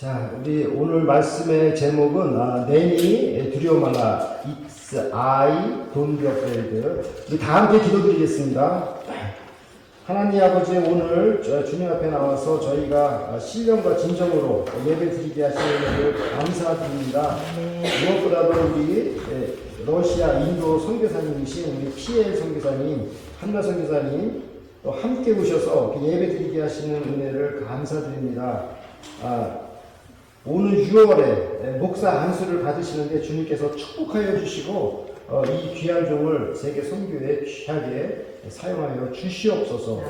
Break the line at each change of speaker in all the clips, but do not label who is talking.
자, 우리 오늘 말씀의 제목은 내니 두려워마라 It's I Don't Be Afraid. 우리 다 함께 기도드리겠습니다. 하나님 아버지, 오늘 주님 앞에 나와서 저희가 신령과 진정으로 예배드리게 하시는 것을 감사드립니다. 무엇보다도 우리 러시아 인도 선교사님이신 우리 피엘 선교사님, 한나 선교사님 또 함께 오셔서 예배드리게 하시는 은혜를 감사드립니다. 오늘 6월에 목사 안수를 받으시는데 주님께서 축복하여 주시고 이 귀한 종을 세계 선교에 귀하게 사용하여 주시옵소서.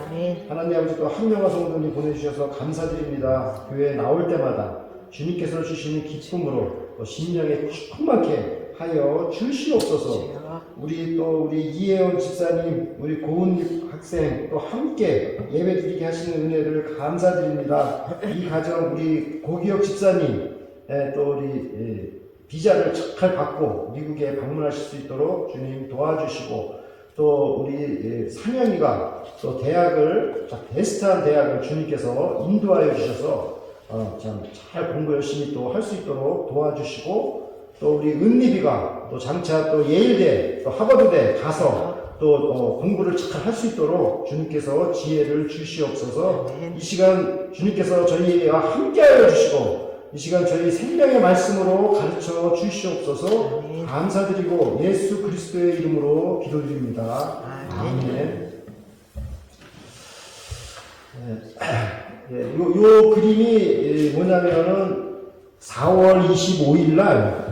하나님 아버지, 또 한명화 성도님 보내주셔서 감사드립니다. 교회에 나올 때마다 주님께서 주시는 기쁨으로 또 심령에 충만케 하여 주시옵소서. 우리 이혜원 집사님, 우리 고은립 학생 또 함께 예배드리게 하시는 은혜를 감사드립니다. 이 가정 우리 고기혁 집사님 또 우리 비자를 잘 받고 미국에 방문하실 수 있도록 주님 도와주시고, 또 우리 상현이가 또 대학을 베스트한 대학을 주님께서 인도하여 주셔서 참 잘 공부 열심히 또 할 수 있도록 도와주시고, 또 우리 은립이가 또 장차 또 예일대 또 하버드대 가서 또 공부를 잘 할 수 있도록 주님께서 지혜를 주시옵소서. 이 시간 주님께서 저희와 함께하여 주시고 이 시간 저희 생명의 말씀으로 가르쳐 주시옵소서. 감사드리고 예수 그리스도의 이름으로 기도드립니다. 아멘. 요 그림이 뭐냐면은 4월 25일 날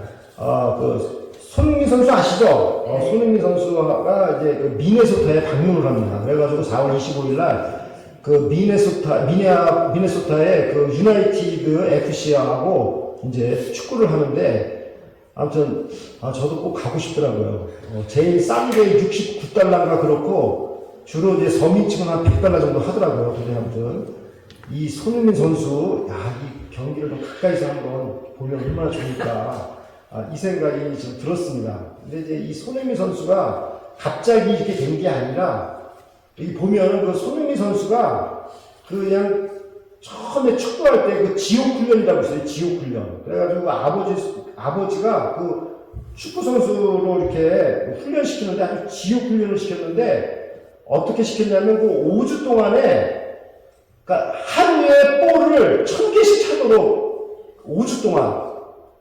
손흥민 선수 아시죠? 손흥민 선수가 이제 그 미네소타에 방문을 합니다. 그래가지고 4월 25일 날 그 미네소타의 그 유나이티드 FC하고 이제 축구를 하는데, 아무튼 저도 꼭 가고 싶더라고요. 제일 싼 게 69달러인가 그렇고 주로 이제 서민층은 한 100달러 정도 하더라고요. 근데 아무튼 이 손흥민 선수, 이 경기를 좀 가까이서 한번 보면 얼마나 좋을까, 이 생각이 지금 들었습니다. 근데 이제 이 손흥민 선수가 갑자기 이렇게 된 게 아니라, 여기 보면 그 손흥민 선수가 그냥 처음에 축구할 때 그 지옥훈련이라고 있어요. 지옥훈련. 그래가지고 아버지가 그 축구 선수로 이렇게 훈련시키는데 아주 지옥훈련을 시켰는데, 어떻게 시켰냐면 그 5주 동안에, 그러니까 하루에 볼을 1000개씩 차도록 5주 동안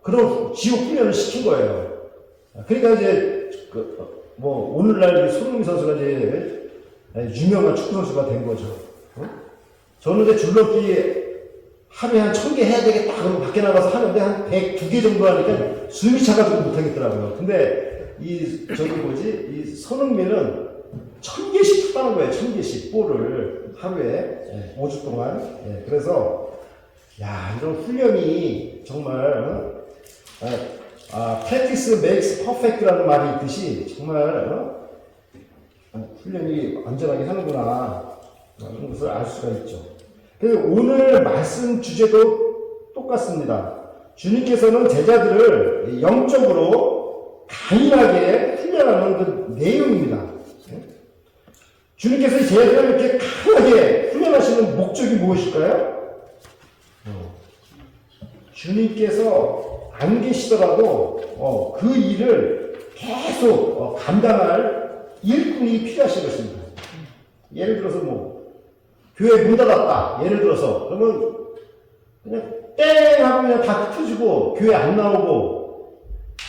그런 지옥 훈련을 시킨 거예요. 그러니까 이제 오늘날 손흥민 선수가 이제 유명한 축구 선수가 된 거죠. 저는 이제 줄넘기 하루에 한 1000개 해야 되겠다 그러고 밖에 나가서 하는데 한 102개 정도 하니까 숨이 차가지고 못하겠더라고요. 근데 이 손흥민은 1000개씩 쳤다는 거예요. 1000개씩 볼을 하루에 5주 동안. 그래서 이런 훈련이 정말 practice makes perfect라는 말이 있듯이 정말 훈련이 안전하게 하는구나, 이런 것을 알 수가 있죠. 그래서 오늘 말씀 주제도 똑같습니다. 주님께서는 제자들을 영적으로 강인하게 훈련하는 그 내용입니다. 주님께서 제자들을 이렇게 강하게 훈련하시는 목적이 무엇일까요? 주님께서 안 계시더라도 그 일을 계속 감당할 일꾼이 필요하신 것입니다. 예를 들어서 교회 문 닫았다, 예를 들어서, 그러면 그냥 땡 하고 그냥 다 흩어지고 교회 안 나오고,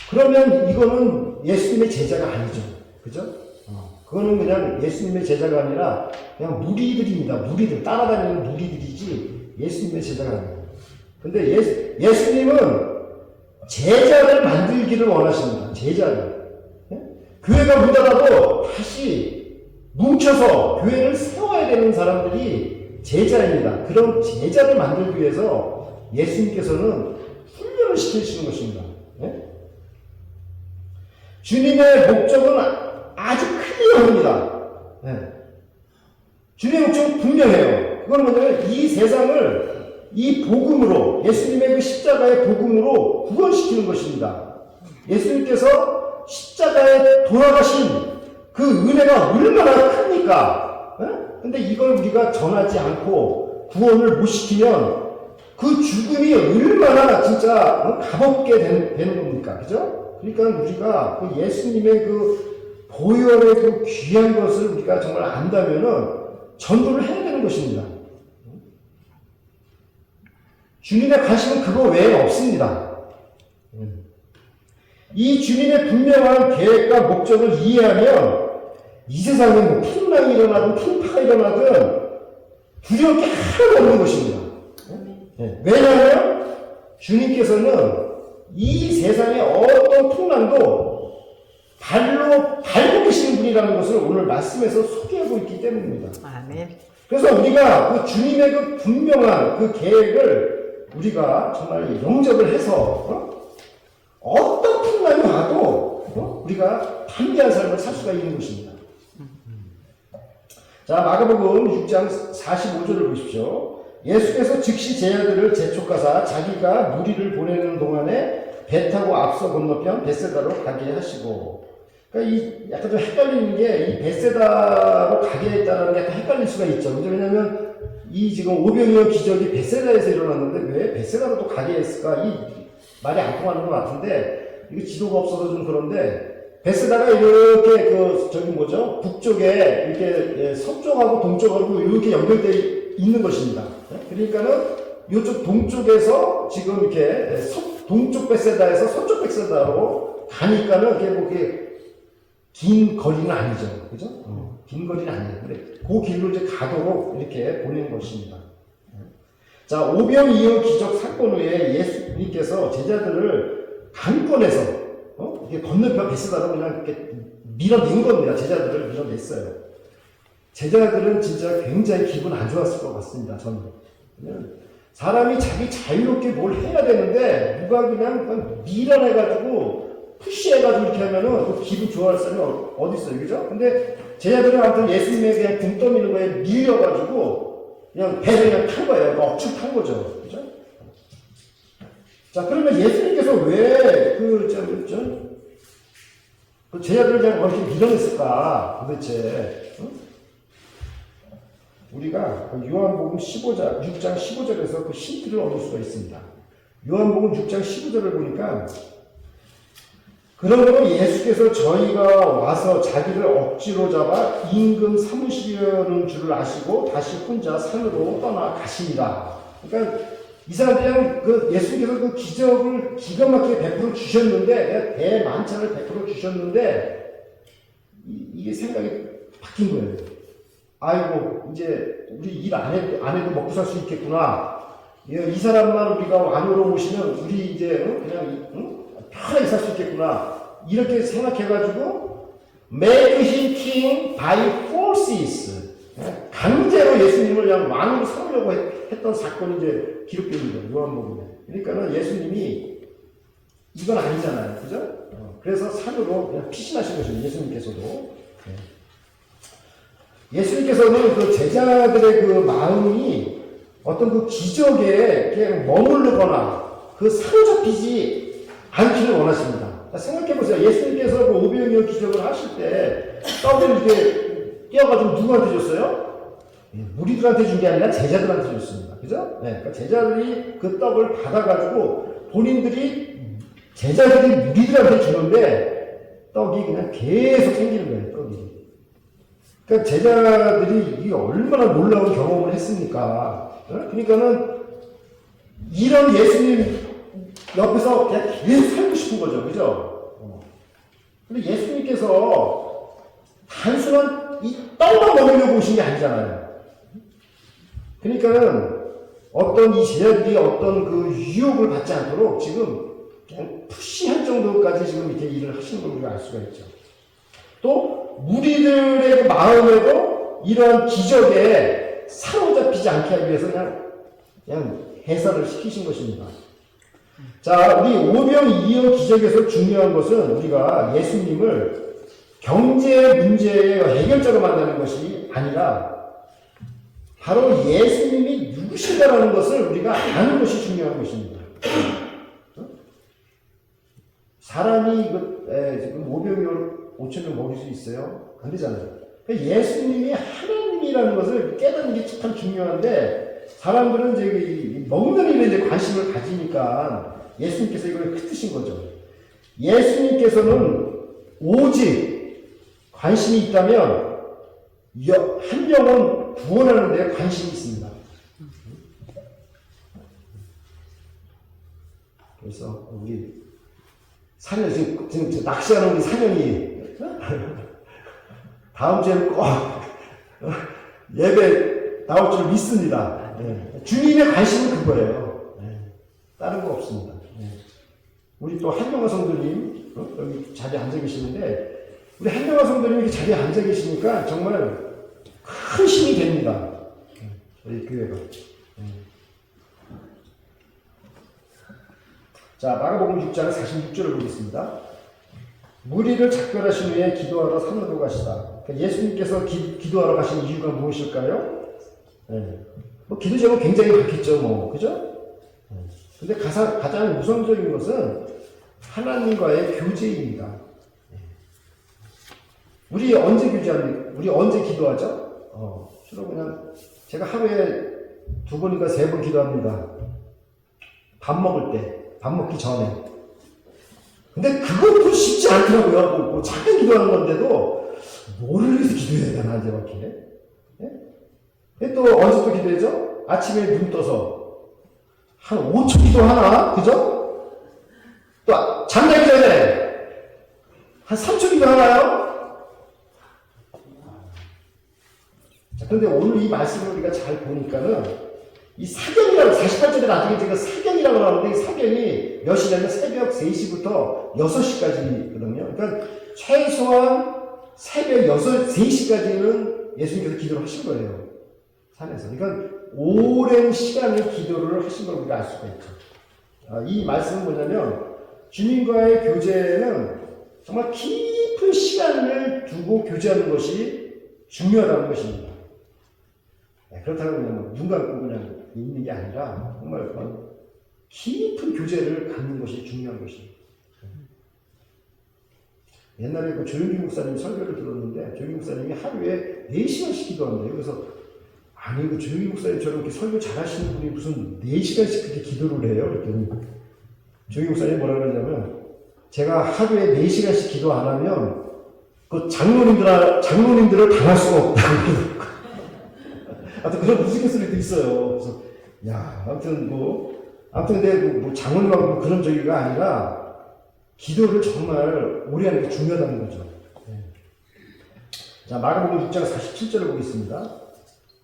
그러면 이거는 예수님의 제자가 아니죠. 그죠? 그거는 그냥 예수님의 제자가 아니라 그냥 무리들입니다. 무리들, 따라다니는 무리들이지 예수님의 제자가 아니에요. 근데 예수님은 제자를 만들기를 원하십니다. 제자를. 교회가 문 닫아도 다시 뭉쳐서 교회를 세워야 되는 사람들이 제자입니다. 그런 제자를 만들기 위해서 예수님께서는 훈련을 시키시는 것입니다. 주님의 목적은 아주 클리어합니다. 주님의 목적은 분명해요. 그건 뭐냐면 이 세상을 이 복음으로, 예수님의 그 십자가의 복음으로 구원시키는 것입니다. 예수님께서 십자가에 돌아가신 그 은혜가 얼마나 큽니까? 근데 이걸 우리가 전하지 않고 구원을 못 시키면 그 죽음이 얼마나 진짜 값없게 되는 겁니까? 그죠? 그러니까 우리가 그 예수님의 그 보혈의 그 귀한 것을 우리가 정말 안다면은 전도를 해야 되는 것입니다. 주님의 관심은 그거 외에 없습니다. 이 주님의 분명한 계획과 목적을 이해하면 이 세상에 뭐 풍랑이 일어나든 풍파가 일어나든 두려울 게 하나도 없는 것입니다. 왜냐하면 주님께서는 이 세상의 어떤 풍랑도 발로 밟고 계시는 분이라는 것을 오늘 말씀에서 소개하고 있기 때문입니다.
아멘.
그래서 우리가 그 주님의 그 분명한 그 계획을 우리가 정말 영접을 해서 어떤 풍랑이 와도 우리가 담대한 삶을 살 수가 있는 것입니다. 자, 마가복음 6장 45절을 보십시오. 예수께서 즉시 제자들을 재촉하사 자기가 무리를 보내는 동안에 배 타고 앞서 건너편 벳세다로 가게 하시고, 그러니까 이 약간 좀 헷갈리는 게 이 벳세다로 가게 했다는 게 약간 헷갈릴 수가 있죠. 왜냐면 이 지금 오병이어 기적이 벳세다에서 일어났는데 왜 벳세다로 또 가게 했을까? 이 말이 안 통하는 것 같은데 이거 지도가 없어서 좀 그런데 벳세다가 이렇게 그 저기 뭐죠? 북쪽에 이렇게 서쪽하고 동쪽하고 이렇게 연결되어 있는 것입니다. 그러니까는 이쪽 동쪽에서 지금 이렇게 동쪽 벳세다에서 서쪽 벳세다로 가니까는 그게 뭐 긴 거리는 아니죠. 그죠? 긴 거리는 아니에요. 근데 그 길로 이제 가도록 이렇게 보내는 것입니다. 자, 오병이어 기적 사건 후에 예수님께서 제자들을 강권해서 이게 건너편 벳세다로 그냥 이렇게 밀어낸 겁니다. 제자들을 밀어냈어요. 제자들은 진짜 굉장히 기분 안 좋았을 것 같습니다. 저는. 사람이 자기 자유롭게 뭘 해야 되는데 누가 그냥 밀어내가지고 푸시해가지고 이렇게 하면은 그 기분 좋아할 사람이 어디 있어요, 그죠? 근데 제자들은 아무튼 예수님에 그냥 등 떠미는 거에 밀려가지고 그냥 배를 그냥 탄 거예요. 억지로 탄 거죠, 그죠? 자, 그러면 예수님께서 왜 그 제자들을 그냥 이렇게 밀어냈을까, 도대체? 우리가 요한복음 15장, 6장 15절에서 그 힌트를 얻을 수가 있습니다. 요한복음 6장 15절을 보니까 그러므로 예수께서 저희가 와서 자기를 억지로 잡아 임금 삼으시려는 줄을 아시고 다시 혼자 산으로 떠나가십니다. 그러니까 이 사람들이 그 예수님께서 그 기적을 기가 막히게 베풀어 주셨는데, 대만찬을 베풀어 주셨는데 이게 생각이 바뀐 거예요. 아이고, 이제 우리 일 안 해도 먹고 살 수 있겠구나. 이 사람만 우리가 왕으로 모시면 우리 이제 그냥 편하게 살 수 있겠구나. 이렇게 생각해가지고 make him king by forces. 강제로 예수님을 그냥 왕으로 삼으려고 했던 사건이 이제 기록됩니다. 요한복음에. 그러니까는 예수님이 이건 아니잖아요. 그죠? 그래서 산으로 그냥 피신하신 거죠. 예수님께서도. 예수님께서는 그 제자들의 그 마음이 어떤 그 기적에 그냥 머무르거나 그 사로잡히지 않기를 원하십니다. 생각해보세요. 예수님께서 그 오병이어 기적을 하실 때 떡을 이렇게 떼어가지고 누구한테 줬어요? 무리들한테 준 게 아니라 제자들한테 줬습니다. 그죠? 그러니까 제자들이 그 떡을 받아가지고 제자들이 무리들한테 주는데 떡이 그냥 계속 생기는 거예요. 떡이. 그러니까 제자들이 이게 얼마나 놀라운 경험을 했습니까? 그러니까는 이런 예수님 옆에서 그냥 계속 살고 싶은 거죠. 그죠? 근데 예수님께서 단순한 이 떡만 먹으려고 오신 게 아니잖아요. 그러니까는 어떤 이 제자들이 어떤 그 유혹을 받지 않도록 지금 그냥 푸시할 정도까지 지금 이렇게 일을 하시는 걸 우리가 알 수가 있죠. 또 무리들의 마음에도 이러한 기적에 사로잡히지 않게 하기 위해서 그냥 해설을 시키신 것입니다. 자, 우리 오병이어 기적에서 중요한 것은 우리가 예수님을 경제 문제의 해결자로 만드는 것이 아니라 바로 예수님이 누구시다라는 것을 우리가 아는 것이 중요한 것입니다. 사람이 지금 오병이어 5,000명 먹일 수 있어요? 안 되잖아요. 그러니까 예수님이 하나님이라는 것을 깨닫는 게 참 중요한데 사람들은 이제 이 먹는 일에 이제 관심을 가지니까 예수님께서 이걸 흩으신 거죠. 예수님께서는 오직 관심이 있다면 한 영혼 구원하는 데 관심이 있습니다. 그래서 우리 사냥, 지금 낚시하는 우리 사냥이 다음 주에는 꼭 예배 나올 줄 믿습니다. 네. 주님의 관심은 그거예요. 네. 다른 거 없습니다. 네. 우리 또 한명화 성도님 여기 자리에 앉아 계시는데 우리 한명화 성도님이 이렇게 자리에 앉아 계시니까 정말 큰 힘이 됩니다. 저희 교회가. 자, 마가복음 6장 46절을 보겠습니다. 무리를 작별하신 후에 기도하러 산으로 가시다. 그러니까 예수님께서 기도하러 가신 이유가 무엇일까요? 네. 뭐 기도 제목 굉장히 많겠죠, 뭐 그죠? 근데 가장 우선적인 것은 하나님과의 교제입니다. 우리 언제 교제합니까? 우리 언제 기도하죠? 주로 그냥 제가 하루에 2번인가 3번 기도합니다. 밥 먹을 때. 밥 먹기 전에. 근데 그것도 쉽지 않더라고요. 뭐 잠깐 기도하는 건데도 뭐를 위해서 기도해야 되나 이제 이렇게. 네? 또 언제 또 기도하죠? 아침에 눈 떠서 한 5초 기도하나? 그죠? 또 잠자기 전에 한 3초 기도하나요? 자, 그런데 오늘 이 말씀을 우리가 잘 보니까는 이 사경이라고 48절에 나중에 제가 사경이라고 나오는데 이 사경이 몇 시냐면 새벽 3시부터 6시까지거든요. 그러니까 최소한 새벽 3시까지는 예수님께서 기도를 하신 거예요. 산에서. 그러니까 오랜 시간을 기도를 하신 걸 우리가 알 수가 있죠. 이 말씀은 뭐냐면 주님과의 교제는 정말 깊은 시간을 두고 교제하는 것이 중요하다는 것입니다. 그렇다고 그냥 눈 감고 그냥 있는 게 아니라 정말 깊은 교제를 갖는 것이 중요한 것입니다. 옛날에 그 조용기 목사님 설교를 들었는데 조용기 목사님이 하루에 4시간씩 기도한대요. 그래서 아니 그 조용기 목사님처럼 이렇게 설교 잘하시는 분이 무슨 4시간씩 그렇게 기도를 해요? 그랬더니 조용기 목사님이 뭐라 그러냐면 제가 하루에 4시간씩 기도 안 하면 그 장로님들을 당할 수가 없다고. 하여튼 그런 우스갯소리도 있어요. 그래서, 아무튼 근데 뭐 장로님하고 그런 저기가 아니라, 기도를 정말 오래 하는 게 중요하다는 거죠. 네. 자, 마가복음 6장 47절을 보겠습니다.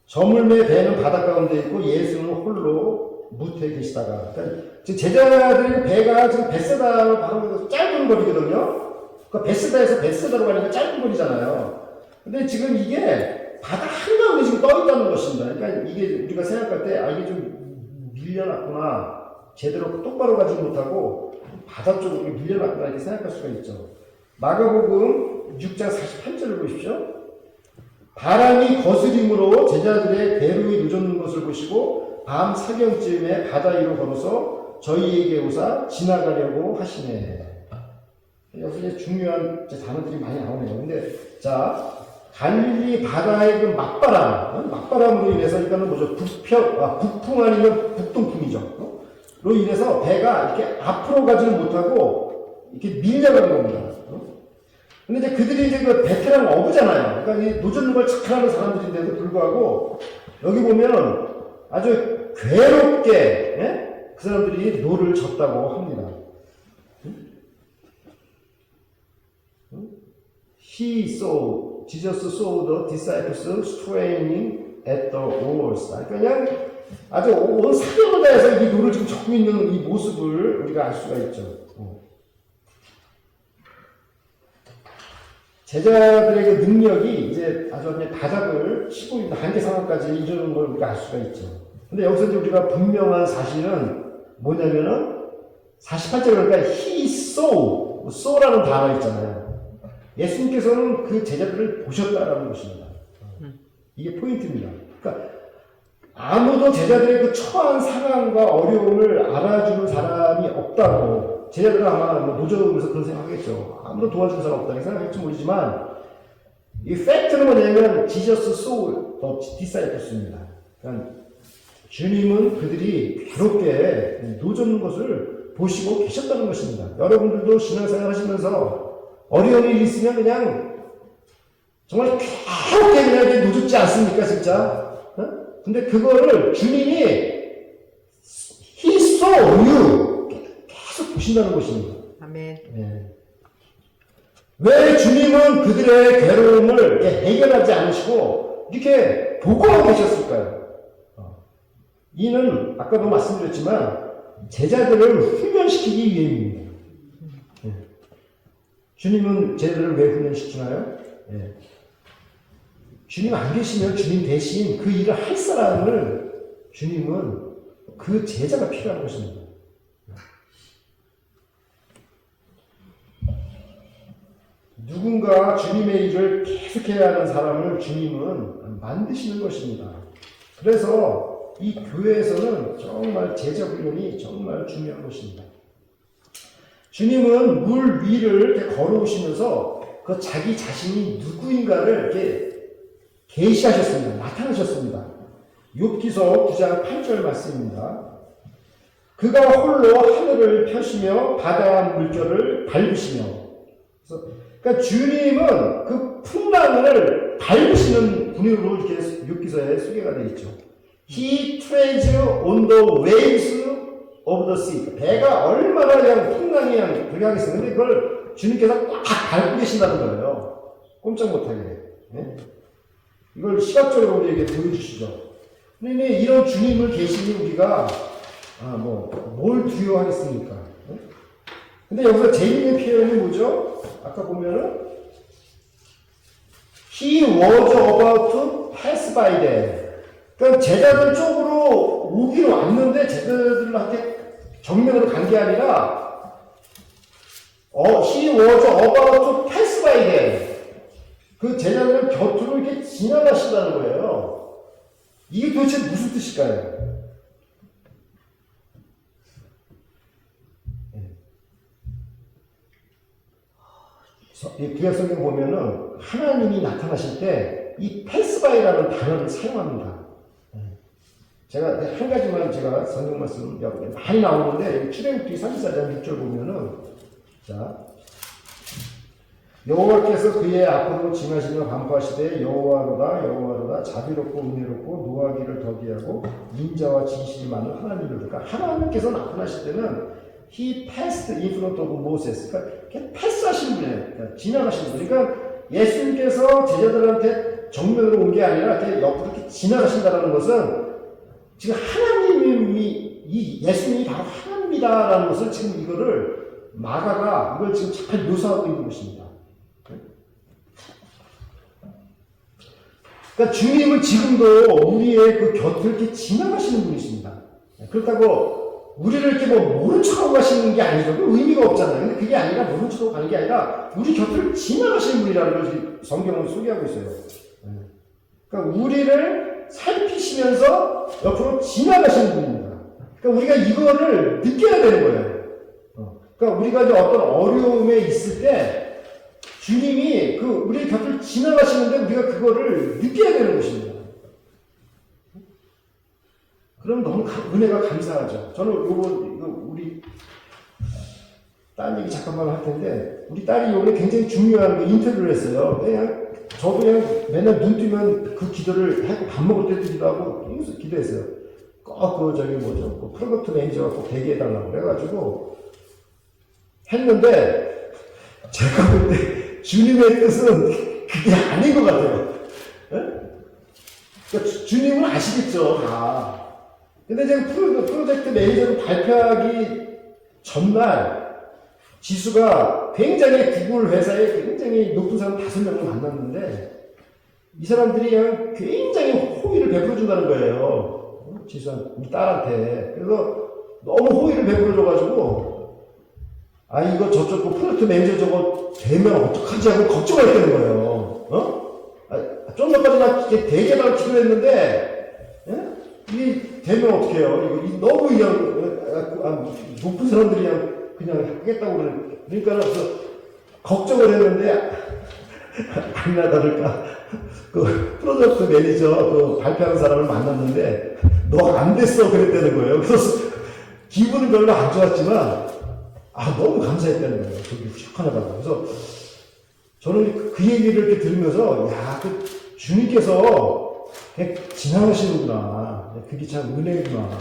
저물매 배는 바닷가 가운데 있고 예수는 홀로 무태에 계시다가. 그러니까 지금 제자들의 배가 지금 벳세다로 바로 짧은 거리거든요. 그러니까 벳세다에서 벳세다로 가니까 짧은 거리잖아요. 근데 지금 이게 바다 한가운데 지금 떠 있다는 것입니다. 그러니까 이게 우리가 생각할 때, 이게 좀 밀려났구나. 제대로 똑바로 가지 못하고 바다 쪽으로 밀려났구나. 이렇게 생각할 수가 있죠. 마가복음 6장 48절을 보십시오. 바람이 거스림으로 제자들의 배로에 늦었는 것을 보시고 밤 사경쯤에 바다 위로 걸어서 저희에게 오사 지나가려고 하시네. 여기서 중요한 단어들이 많이 나오네요. 근데, 자, 갈릴리 바다의 그 막바람으로 인해서 이거는 뭐죠? 북풍 아니면 북동풍이죠. 로 인해서 배가 이렇게 앞으로 가지는 못하고 이렇게 밀려가는 겁니다. 근데 이제 그들이 이제 그 베테랑 어부잖아요. 그러니까 이 노젓는 걸 착하는 사람들인데도 불구하고 여기 보면 아주 괴롭게 그 사람들이 노를 졌다고 합니다. Jesus saw the disciples straining at the oars. 그냥 아주 온 사경을 다해서 이 노를 지금 적고 있는 이 모습을 우리가 알 수가 있죠. 제자들의 그 능력이 이제 아주 그냥 바닥을 치고 있는 한계 상황까지 이르는 걸 우리가 알 수가 있죠. 근데 여기서 이제 우리가 분명한 사실은 뭐냐면은 48절 그러니까 he saw라는 단어 있잖아요. 예수님께서는 그 제자들을 보셨다라는 것입니다. 이게 포인트입니다. 그러니까 아무도 제자들의 그 처한 상황과 어려움을 알아주는 사람이 없다고 제자들은 아마 노저우면서 그런 생각하겠죠. 아무도 도와주는 사람 없다고 생각할지 모르지만 이 팩트는 뭐냐면 Jesus saw the disciples입니다. 그러니까 주님은 그들이 괴롭게 노젓는 것을 보시고 계셨다는 것입니다. 여러분들도 신앙생활 하시면서 어려운 일이 있으면 그냥 정말 괴롭게 그냥 노젓지 않습니까, 진짜? 어? 근데 그거를 주님이 He saw you 계속 보신다는 것입니다.
아멘.
네. 왜 주님은 그들의 괴로움을 해결하지 않으시고 이렇게 보고하고 계셨을까요? 이는 아까도 말씀드렸지만 제자들을 훈련시키기 위함입니다. 네. 주님은 제자들을 왜 훈련시키나요? 네. 주님 안 계시면 주님 대신 그 일을 할 사람을 주님은 그 제자가 필요한 것입니다. 누군가 주님의 일을 계속해야 하는 사람을 주님은 만드시는 것입니다. 그래서 이 교회에서는 정말 제자 훈련이 정말 중요한 것입니다. 주님은 물 위를 이렇게 걸어오시면서 그 자기 자신이 누구인가를 이렇게 계시하셨습니다. 나타나셨습니다. 욥기서 9장 8절 말씀입니다. 그가 홀로 하늘을 펴시며 바다 물결을 밟으시며, 그러니까 주님은 그 풍랑을 밟으시는 분으로 이렇게 욥기서에 소개가 되어 있죠. He treads on the waves of the sea. 배가 얼마나 그냥 풍랑이 그냥 그렇게 하겠어요. 근데 그걸 주님께서 꽉 밟고 계신다는 거예요. 꼼짝 못하게. 네? 이걸 시각적으로 우리에게 보여주시죠. 근데 이런 주님을 계시니 우리가 뭘 두려워하겠습니까? 네? 근데 여기서 재미있는 표현이 뭐죠? 아까 보면은 He was about to pass by them. 그러니까 제자들 쪽으로 오기로 왔는데 제자들한테 정면으로 간 게 아니라 He was about to pass by them. 그 제자들 곁으로 이렇게 지나가신다는 거예요. 이게 도대체 무슨 뜻일까요? 구약성경 보면은 하나님이 나타나실 때 이 패스바이라는 단어를 사용합니다. 제가 한 가지만 제가 성경 말씀 많이 나오는데 출애굽기 34장 6절 보면은 자 여호와께서 그의 앞으로 지나시며 반포하시되 여호와로다 자비롭고 은혜롭고 노하기를 더디하고 인자와 진실이 많은 하나님이로다. 그러니까 하나님께서 나타나실 때는 He passed in front of Moses. 그러니까 패스하신 분이에요. 그러니까 지나가신 분. 그러니까 예수님께서 제자들한테 정면으로 온 게 아니라 이렇게 옆으로 이렇게 지나가신다는 것은 지금 하나님이 이 예수님이 바로 하나님이다라는 것을 지금 이거를 마가가 이걸 지금 잘 묘사하고 있는 것입니다. 그러니까 주님은 지금도 우리의 그 곁을 이렇게 지나가시는 분이십니다. 그렇다고 우리를 이렇게 모른 척하고 가시는 게 아니죠. 그 의미가 없잖아요. 근데 그게 아니라 모른 척하고 가는 게 아니라 우리 곁을 지나가시는 분이라는 걸 성경은 소개하고 있어요. 그러니까 우리를 살피시면서 옆으로 지나가시는 분입니다. 그러니까 우리가 이거를 느껴야 되는 거예요. 그러니까 우리가 이제 어떤 어려움에 있을 때 주님이 우리 곁을 지나가시는데 우리가 그거를 느껴야 되는 것입니다. 그럼 너무 은혜가 감사하죠. 저는 우리 딸 얘기 잠깐만 할 텐데, 우리 딸이 요번에 굉장히 중요한 인터뷰를 했어요. 저도 그냥 맨날 눈 뜨면 그 기도를 하고 밥 먹을 때도 기도하고 계속 기도했어요. 꼭 프로덕트 매니저가 꼭 되게 해달라고 그래가지고 했는데, 제가 볼 때 주님의 뜻은 그게 아닌 것 같아요. 그러니까 주님은 아시겠죠, 다. 근데 제가 프로젝트 매니저를 발표하기 전날 지수가 굉장히 구글 회사에 굉장히 높은 사람 5명을 만났는데 이 사람들이 그냥 굉장히 호의를 베풀어준다는 거예요. 지수한 우리 딸한테. 그래서 너무 호의를 베풀어줘가지고 이거 저쪽 프로젝트 매니저 저거 되면 어떡하지 하고 걱정을 했다는 거예요. 좀 전까지 나 되게다가 기도했는데 이게 되면 어떡해요? 이거 너무 그냥 높은 사람들이 그냥 하겠다고 그러니까 걱정을 했는데 아니나 다를까 그 프로젝트 매니저 발표하는 사람을 만났는데 너 안 됐어 그랬다는 거예요. 그래서 기분은 별로 안 좋았지만 너무 감사했다는 거예요. 저기 축하하다가. 그래서 저는 그 얘기를 이렇게 들으면서 그 주님께서 그냥 지나가시는구나. 그게 참 은혜구나.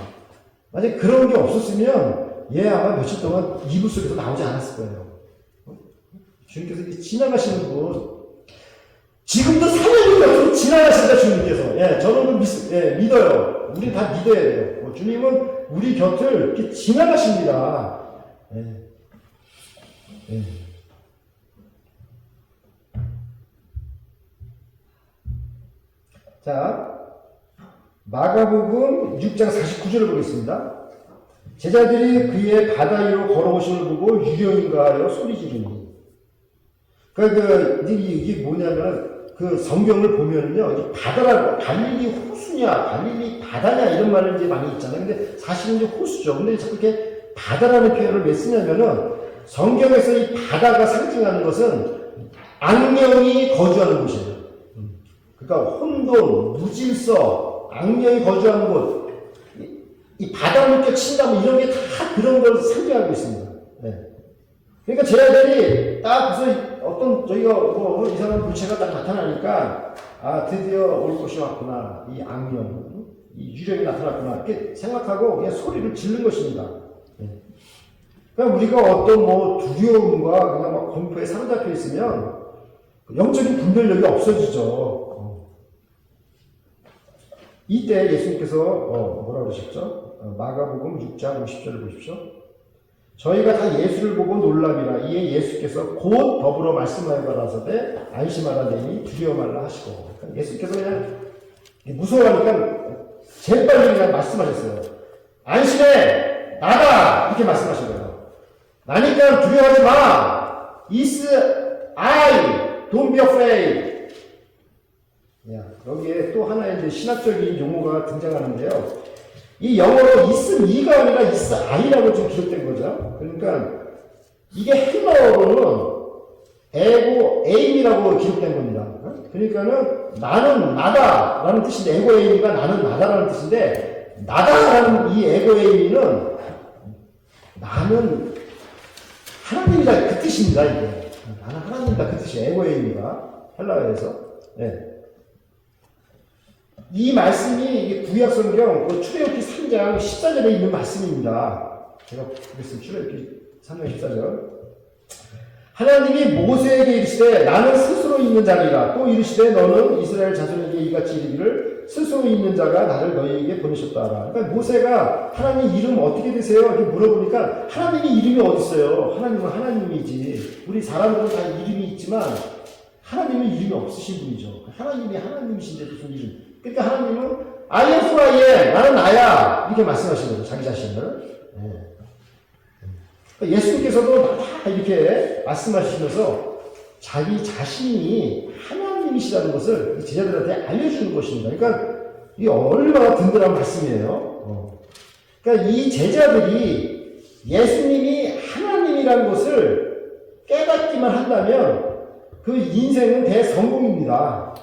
만약에 그런 게 없었으면 얘 아마 며칠 동안 이불 속에서 나오지 않았을 거예요. 주님께서 이렇게 지나가시는 분, 지금도 사명이 없어도 지나가신다, 주님께서. 저는 믿어요. 우리 다 믿어야 돼요. 주님은 우리 곁을 이렇게 지나가십니다. 자, 마가복음 6장 49절을 보겠습니다. 제자들이 그의 바다 위로 걸어오심을 보고 유령인가 하여 소리 지르니. 그러니까 이게 뭐냐면 그 성경을 보면요, 바다라고 갈릴리 호수냐, 갈릴리 바다냐 이런 말을 이제 많이 있잖아요. 근데 사실은 이제 호수죠. 근데 자꾸 이렇게 바다라는 표현을 왜 쓰냐면은 성경에서 이 바다가 상징하는 것은 악령이 거주하는 곳이에요. 그러니까 혼돈, 무질서, 악령이 거주하는 곳, 이 바다 물결 친다 뭐 이런 게 다 그런 걸 상징하고 있습니다. 그러니까 제자들이 딱 그래서 어떤 저희가 뭐 이상한 물체가 딱 나타나니까 드디어 올 것이 왔구나, 이 악령, 이 유령이 나타났구나 이렇게 생각하고 그냥 소리를 지른 것입니다. 그러니까 우리가 어떤 뭐 두려움과 그냥 막 공포에 사로잡혀 있으면 영적인 분별력이 없어지죠. 이때 예수님께서 뭐라고 그러셨죠? 마가복음 6장 50절을 보십시오. 저희가 다 예수를 보고 놀랍이라. 이에 예수께서 곧 더불어 말씀하여 가라사대 안심하라 내니 두려워 말라 하시고. 그러니까 예수께서 그냥 무서워하니까 제일 빨리 그냥 말씀하셨어요. 안심해! 나다! 이렇게 말씀하신 거예요. 나니까 두려워하지 마! It's I! Don't be afraid! 여기에 또 하나의 이제 신학적인 용어가 등장하는데요. 이 영어로 is me가 아니라 is I라고 지금 기록된 거죠. 그러니까 이게 헬라어로는 에고 에임이라고 기록된 겁니다. 그러니까는 나는 나다라는 뜻인데, 에고 에임이가 나는 나다라는 뜻인데, 나다라는 이 에고 에임이는 나는 하나님이다 그 뜻입니다. 이게 나는 하나님이다 그 뜻이에요. 에고 에임이가 헬라어에서. 이 말씀이 구약 성경 출애굽기 3장 14절에 있는 말씀입니다. 제가 보겠습니다. 출애굽기 3장 14절. 하나님이 모세에게 이르시되 나는 스스로 있는 자니라. 또 이르시되 너는 이스라엘 자손에게 이같이 이르기를 스스로 있는 자가 나를 너희에게 보내셨다 하라. 그러니까 모세가 하나님 이름 어떻게 되세요? 이렇게 물어보니까 하나님이 이름이 어디 있어요? 하나님은 하나님이지. 우리 사람들은 다 이름이 있지만 하나님은 이름이 없으신 분이죠. 하나님이 하나님이신데 무슨 이름? 그러니까 하나님은 I am who I am, 나는 나야 이렇게 말씀하시는 거죠. 자기 자신을. 그러니까 예수님께서도 다 이렇게 말씀하시면서 자기 자신이 하나님이시라는 것을 제자들한테 알려주는 것입니다. 그러니까 이게 얼마나 든든한 말씀이에요. 그러니까 이 제자들이 예수님이 하나님이라는 것을 깨닫기만 한다면 그 인생은 대성공입니다.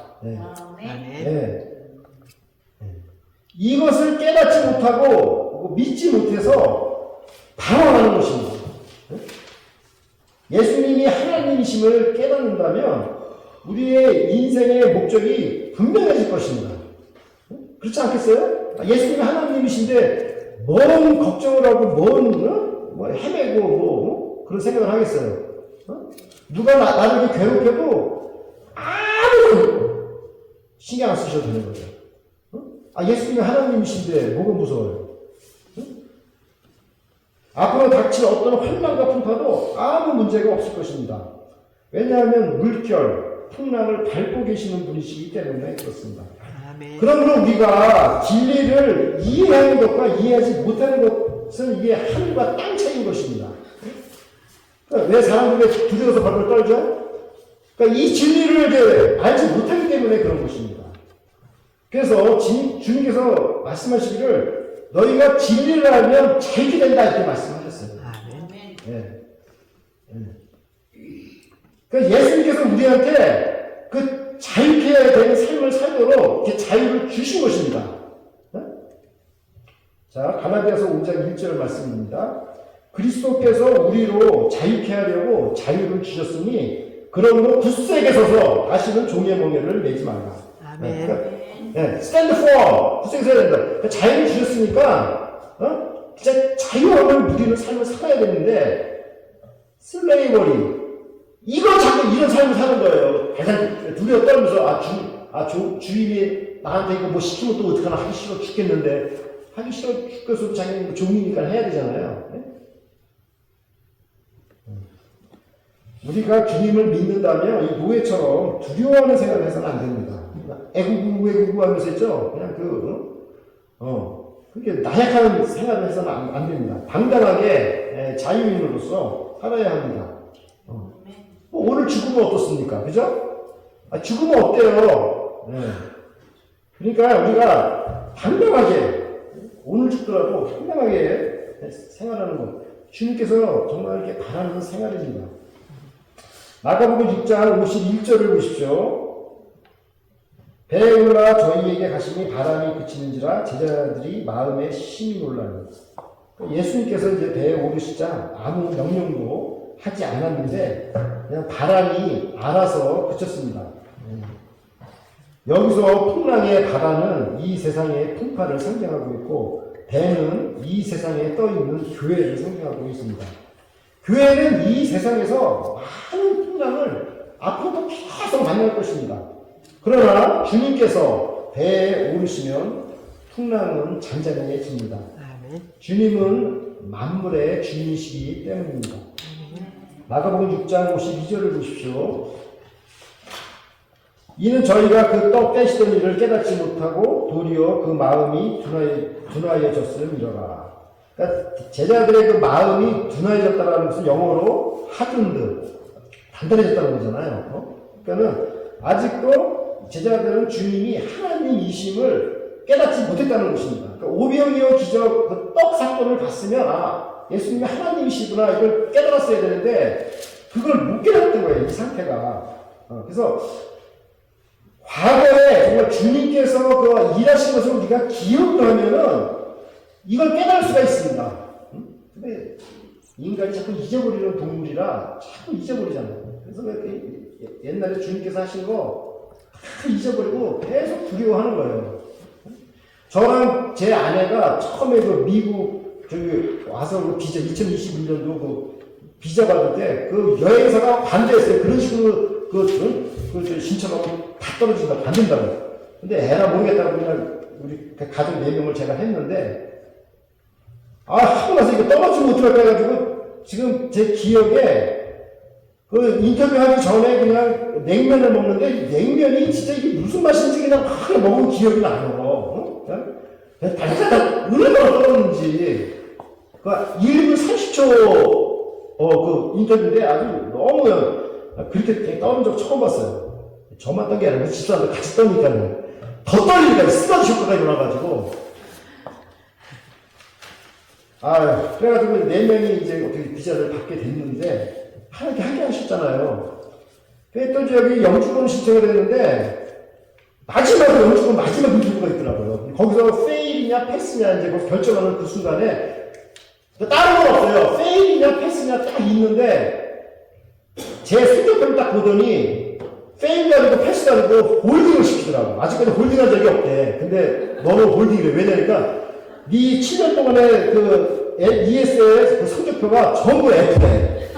이것을 깨닫지 못하고 믿지 못해서 방황하는 것입니다. 예수님이 하나님이심을 깨닫는다면 우리의 인생의 목적이 분명해질 것입니다. 그렇지 않겠어요? 예수님이 하나님이신데 뭔 걱정을 하고 뭔 헤매고 그런 생각을 하겠어요? 누가 나를 괴롭혀도 아무도 신경 안 쓰셔도 되는 거죠. 예수님이 하나님이신데 뭐가 무서워요? 앞으로 닥칠 어떤 환난과 풍파도 아무 문제가 없을 것입니다. 왜냐하면 물결, 풍랑을 밟고 계시는 분이시기 때문에 그렇습니다. 그러므로 우리가 진리를 이해하는 것과 이해하지 못하는 것은 이게 하늘과 땅 차이인 것입니다. 그러니까 왜 사람들이 두려워서 발을 떨죠? 그러니까 이 진리를 알지 못하기 때문에 그런 것입니다. 그래서 주님께서 말씀하시기를 너희가 진리를 알면 자유케 된다 이렇게 말씀하셨어요. 그러니까 예수님께서 우리한테 그 자유케 되는 삶을 살도록 이렇게 자유를 주신 것입니다. 자, 갈라디아서 5장 1절 말씀입니다. 그리스도께서 우리로 자유케 하려고 자유를 주셨으니 그러므로 굳세게 서서 다시는 종의 멍에를 매지 말라.
아멘.
그러니까, stand firm. 굳세게 서야 된다. 그러니까 자유를 주셨으니까 진짜 자유함을 누리는 삶을 살아야 되는데 슬레이버리 이거 자꾸 이런 삶을 사는 거예요. 가장 두려워 떨면서 주인이 나한테 이거 뭐 시키면 또 어떡하나 하기 싫어 죽겠는데 하기 싫어 죽겠어도 자기는 종이니까 해야 되잖아요. 네? 우리가 주님을 믿는다면 이 노예처럼 두려워하는 생각을 해서는 안 됩니다. 애구구 하면서 있죠? 그냥 그렇게 나약한 생각을 해서는 안 됩니다. 당당하게 자유인으로서 살아야 합니다. 오늘 죽으면 어떻습니까? 그죠? 죽으면 어때요? 네. 그러니까 우리가 당당하게 오늘 죽더라도 당당하게 생활하는 것. 주님께서 정말 이렇게 바라는 생활입니다. 마가복음 6장 51절을 보십시오. 배에 올라 저희에게 가시니 바람이 그치는지라 제자들이 마음에 심히 놀라니. 예수님께서 이제 배에 오르시자 아무 명령도 하지 않았는데 그냥 바람이 알아서 그쳤습니다. 여기서 풍랑의 바다는 이 세상의 풍파를 상징하고 있고 배는 이 세상에 떠있는 교회를 상징하고 있습니다. 교회는 이 세상에서 많은 풍랑을 앞으로도 계속 만날 것입니다. 그러나 주님께서 배에 오르시면 풍랑은 잔잔해집니다. 주님은 만물의 주인이시기 때문입니다. 마가복음 6장 52절을 보십시오. 이는 저희가 그 떡 떼시던 일을 깨닫지 못하고 도리어 그 마음이 둔하여졌음이로라. 그러니까 제자들의 그 마음이 둔하여졌다는 것은 영어로 hardened, 단단해졌다는 거잖아요. 그러니까는 아직도 제자들은 주님이 하나님이심을 깨닫지 못했다는 것입니다. 그러니까 오병이어 기적 그 떡 사건을 봤으면 예수님이 하나님이시구나 이걸 깨달았어야 되는데 그걸 못 깨달았던 거예요. 이 상태가. 그래서 과거에 정말 주님께서 그 일하신 것을 우리가 기억을 하면은 이걸 깨달을 수가 있습니다. 근데 인간이 자꾸 잊어버리는 동물이라 자꾸 잊어버리잖아요. 그래서 옛날에 주님께서 하신 거 다 잊어버리고 계속 두려워하는 거예요. 저랑 제 아내가 처음에 그 미국 저기 와서 그 비자 2021년도 그 비자 받을 때 그 여행사가 반대했어요. 그런 식으로 신청하고 다 떨어진다, 안 된다고. 근데 에라 모르겠다고 그냥 우리 가족 4명을 제가 했는데, 하고 나서 이거 떨어지면 어떡할까 해가지고, 지금 제 기억에, 그 인터뷰하기 전에 그냥 냉면을 먹는데, 냉면이 진짜 이게 무슨 맛인지 그냥 확 먹은 기억이 나요. 달달달, 얼마나 떨어졌는지. 그 1분 30초, 그 인터뷰인데 아주 너무 그렇게 떠는 적 처음 봤어요. 저만 떤 게 아니라 집사람들 같이 떠니까 더 떨리니까 쓰러지 효과가 일어나가지고 그래가지고 4명이 이제 어떻게 비자를 받게 됐는데 하나님께 하게 하셨잖아요. 그래 또 여기 영주권 신청을 했는데 마지막으로 영주권 마지막 인터뷰가 있더라고요. 거기서 페일이냐 패스냐 이제 결정하는 그 순간에 다른 건 없어요. 페일이냐 패스냐 딱 있는데 제 성적표를 딱 보더니 페일도 아니고 패스도 아니고 홀딩을 시키더라고. 아직까지 홀딩한 적이 없대. 근데 너는 홀딩이래. 왜냐니까 네 7년 동안의 그 ES의 그 성적표가 전부 F네.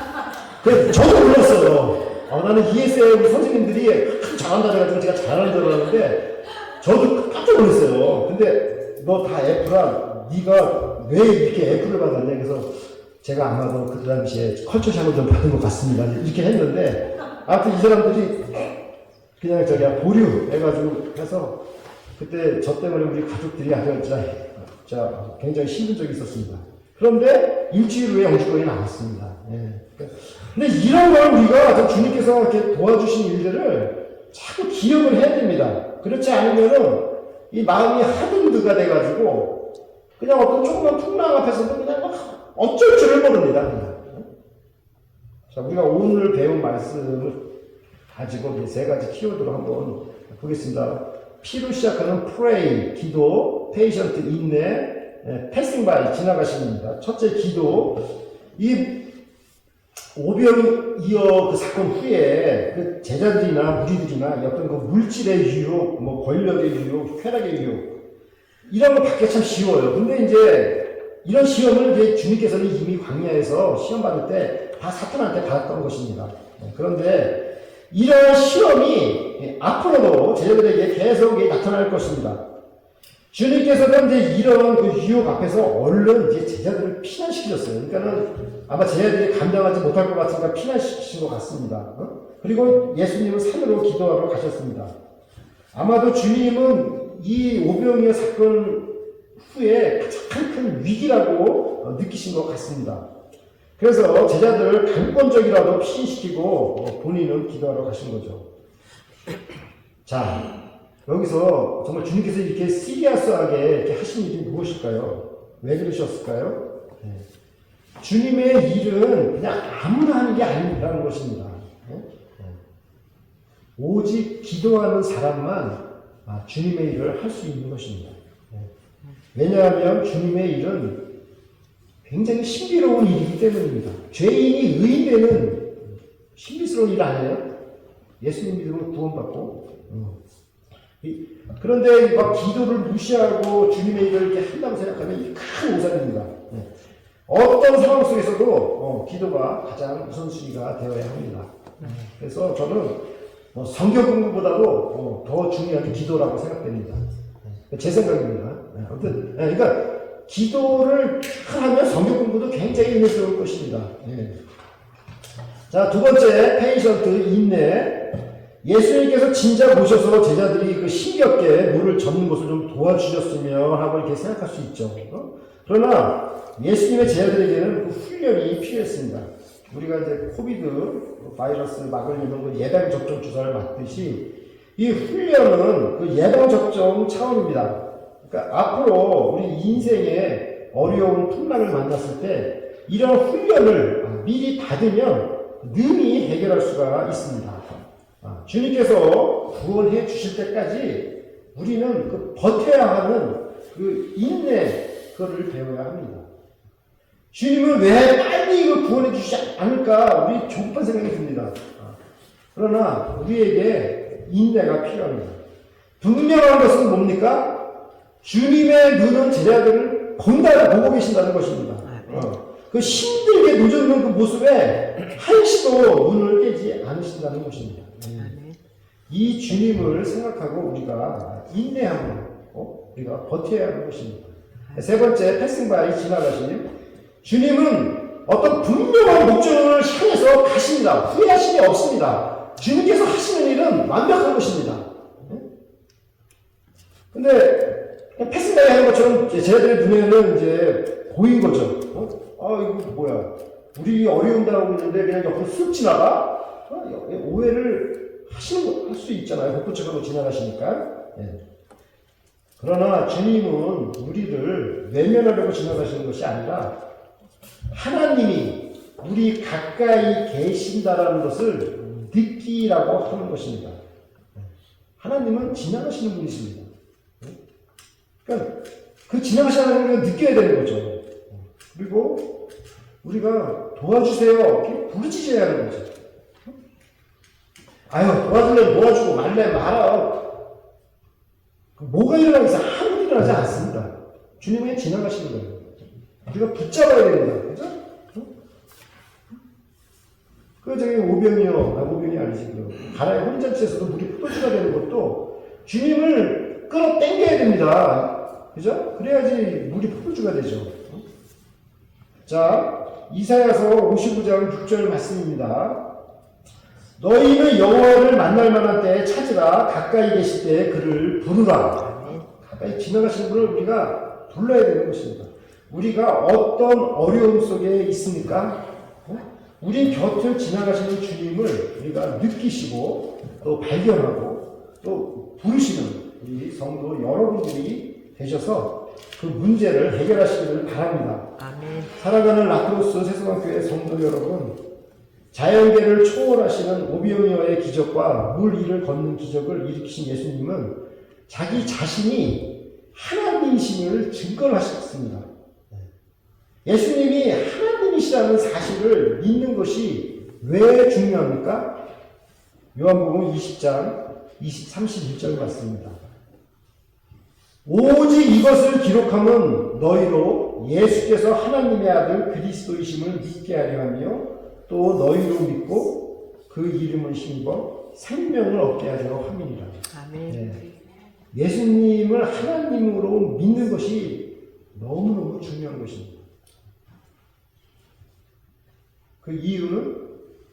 그래서 저도 몰랐어요. 나는 ES의 우리 선생님들이 잘한다 해가지고 제가 잘하는 줄 알았는데 저도 깜짝 놀랐어요. 근데 너 다 F라 네가 왜 이렇게 F를 받았냐. 그래서 제가 아마도 그 당시에 컬처샷을 좀 받은 것 같습니다. 이렇게 했는데, 아무튼 이 사람들이 그냥 보류 해가지고 해서, 그때 저 때문에 우리 가족들이 아주 굉장히 힘든 적이 있었습니다. 그런데 일주일 후에 영주권이 나왔습니다. 근데 이런 걸 우리가 주님께서 이렇게 도와주신 일들을 자꾸 기억을 해야 됩니다. 그렇지 않으면은 이 마음이 하든드가 돼가지고, 그냥 어떤 조그만 풍랑 앞에서도 그냥 막 어쩔 줄을 모릅니다. 자, 우리가 오늘 배운 말씀을 가지고 3가지 키워드로 한번 보겠습니다. P로 시작하는 pray, 기도, patient, 인내, 패싱 바이 지나가십니다. 첫째 기도. 이 오병이어 그 사건 후에 그 제자들이나 무리들이나 어떤 그 물질의 유혹, 뭐 권력의 유혹, 쾌락의 유혹 이런 거 받기가 참 쉬워요. 근데 이제 이런 시험을 이제 주님께서는 이미 광야에서 시험 받을 때 다 사탄한테 받았던 것입니다. 그런데 이런 시험이 앞으로도 제자들에게 계속 나타날 것입니다. 주님께서는 이제 이런 그 유혹 앞에서 얼른 이제 제자들을 피난시키셨어요. 그러니까는 아마 제자들이 감당하지 못할 것 같으니까 피난시키신 것 같습니다. 그리고 예수님은 산으로 기도하러 가셨습니다. 아마도 주님은 이 오병이어 사건 후에 가장 큰 위기라고 느끼신 것 같습니다. 그래서 제자들을 강권적이라도 피신시키고 본인은 기도하러 가신 거죠. 자, 여기서 정말 주님께서 이렇게 시리어스하게 이렇게 하신 일이 무엇일까요? 왜 그러셨을까요? 주님의 일은 그냥 아무나 하는 게 아니라는 것입니다. 오직 기도하는 사람만 주님의 일을 할 수 있는 것입니다. 왜냐하면 주님의 일은 굉장히 신비로운 일이기 때문입니다. 죄인이 의인되는 신비스러운 일 아니에요? 예수님 믿으면 구원받고. 그런데 막 기도를 무시하고 주님의 일을 이렇게 한다고 생각하면 큰 오산입니다. 어떤 상황 속에서도 기도가 가장 우선순위가 되어야 합니다. 그래서 저는 성경 공부보다도 더 중요한 게 기도라고 생각됩니다. 제 생각입니다. 아무튼 그러니까 기도를 하면 성경 공부도 굉장히 은혜스러울 것입니다. 자, 두 번째 페이션트 인내. 예수님께서 진작 오셔서 제자들이 그 힘겹게 물을 젓는 것을 좀 도와주셨으면 하고 이렇게 생각할 수 있죠. 그러나 예수님의 제자들에게는 그 훈련이 필요했습니다. 우리가 이제 코비드 바이러스 막으려면 그 예방 접종 주사를 맞듯이 이 훈련은 그 예방 접종 차원입니다. 그러니까 앞으로 우리 인생에 어려운 풍랑을 만났을 때 이런 훈련을 미리 받으면 능히 해결할 수가 있습니다. 주님께서 구원해 주실 때까지 우리는 그 버텨야 하는 그 인내, 그거를 배워야 합니다. 주님은 왜 빨리 이거 구원해 주시지 않을까? 우리 조급한 생각이 듭니다. 그러나 우리에게 인내가 필요합니다. 분명한 것은 뭡니까? 주님의 눈은 제자들을 보고 계신다는 것입니다. 그 힘들게 누졌는 그 모습에 한시도 눈을 떼지 않으신다는 것입니다. 이 주님을 생각하고 우리가 인내함으로 우리가 버텨야 하는 것입니다. 세 번째, 패싱 바이 지나가심. 주님은 어떤 분명한 목적을 향해서 가십니다. 후회하심이 없습니다. 주님께서 하시는 일은 완벽한 것입니다. 근데 패싱 바이 하는 것처럼 제자들의 눈에는 이제 보인 거죠. 이거 뭐야? 우리 어려운다고 있는데 그냥 옆으로 쑥 지나가? 오해를 할 수 있잖아요. 복부적으로 지나가시니까. 그러나 주님은 우리를 외면하려고 지나가시는 것이 아니라 하나님이 우리 가까이 계신다라는 것을 느끼라고 하는 것입니다. 하나님은 지나가시는 분이십니다. 그러니까 그 지나가시는 걸 느껴야 되는 거죠. 그리고 우리가 도와주세요 이렇게 부르짖어야 하는 거죠. 도와주려면 도와주고 말래 말아. 뭐가 일어나겠어? 아무도 일어나지 않습니다. 주님은 지나가시는 거예요. 우리가 붙잡아야 됩니다. 그죠? 저기 오병이 아니지. 가나의 혼잔치에서도 물이 포도주가 되는 것도 주님을 끌어당겨야 됩니다. 그죠? 그래야지 물이 포도주가 되죠. 자, 이사야서 55장 6절 말씀입니다. 너희는 여호와를 만날 만한 때에 찾으라. 가까이 계실 때에 그를 부르라. 가까이 지나가시는 분을 우리가 불러야 되는 것입니다. 우리가 어떤 어려움 속에 있습니까? 우리 곁을 지나가시는 주님을 우리가 느끼시고 또 발견하고 또 부르시는 우리 성도 여러분들이 되셔서 그 문제를 해결하시기를 바랍니다. 아멘. 살아가는 라크로스 세수관교회 성도 여러분, 자연계를 초월하시는 오병이어의 기적과 물 위를 걷는 기적을 일으키신 예수님은 자기 자신이 하나님이심을 증거하셨습니다. 예수님이 하나님이시라는 사실을 믿는 것이 왜 중요합니까? 요한복음 20장 31절 같습니다. 오직 이것을 기록하면 너희로 예수께서 하나님의 아들 그리스도이심을 믿게 하려 하며 또 너희로 믿고 그 이름을 힘입어 생명을 얻게 하려 함이니라.
아멘.
네. 예수님을 하나님으로 믿는 것이 너무너무 중요한 것입니다. 그 이유는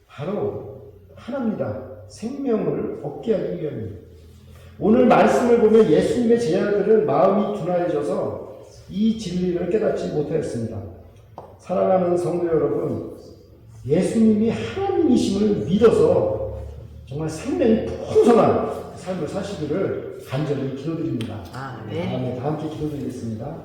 바로 하나입니다. 생명을 얻게 하기 위함입니다. 오늘 말씀을 보면 예수님의 제자들은 마음이 둔하여져서 이 진리를 깨닫지 못하였습니다. 사랑하는 성도 여러분, 예수님이 하나님이심을 믿어서 정말 생명이 풍성한 삶을 사시기를 간절히 기도드립니다.
네.
다 함께 기도드리겠습니다.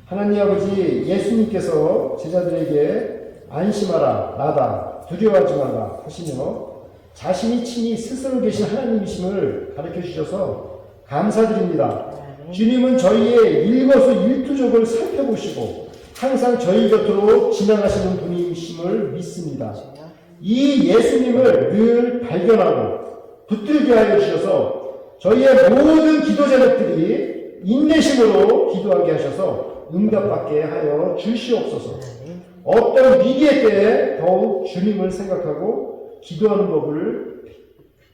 하나님 아버지, 예수님께서 제자들에게 안심하라, 나다, 두려워하지 말라 하시며 자신이 친히 스스로 계신 하나님이심을 가르쳐 주셔서 감사드립니다. 주님은 저희의 일거수일투족을 살펴보시고 항상 저희 곁으로 지나가시는 분이심을 믿습니다. 이 예수님을 늘 발견하고 붙들게 하여 주셔서 저희의 모든 기도 제목들이 인내심으로 기도하게 하셔서 응답받게 하여 주시옵소서. 어떤 위기의 때에 더욱 주님을 생각하고 기도하는 법을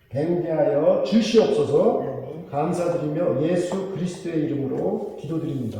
배우게 하여 주시옵소서. 감사드리며 예수 그리스도의 이름으로 기도드립니다.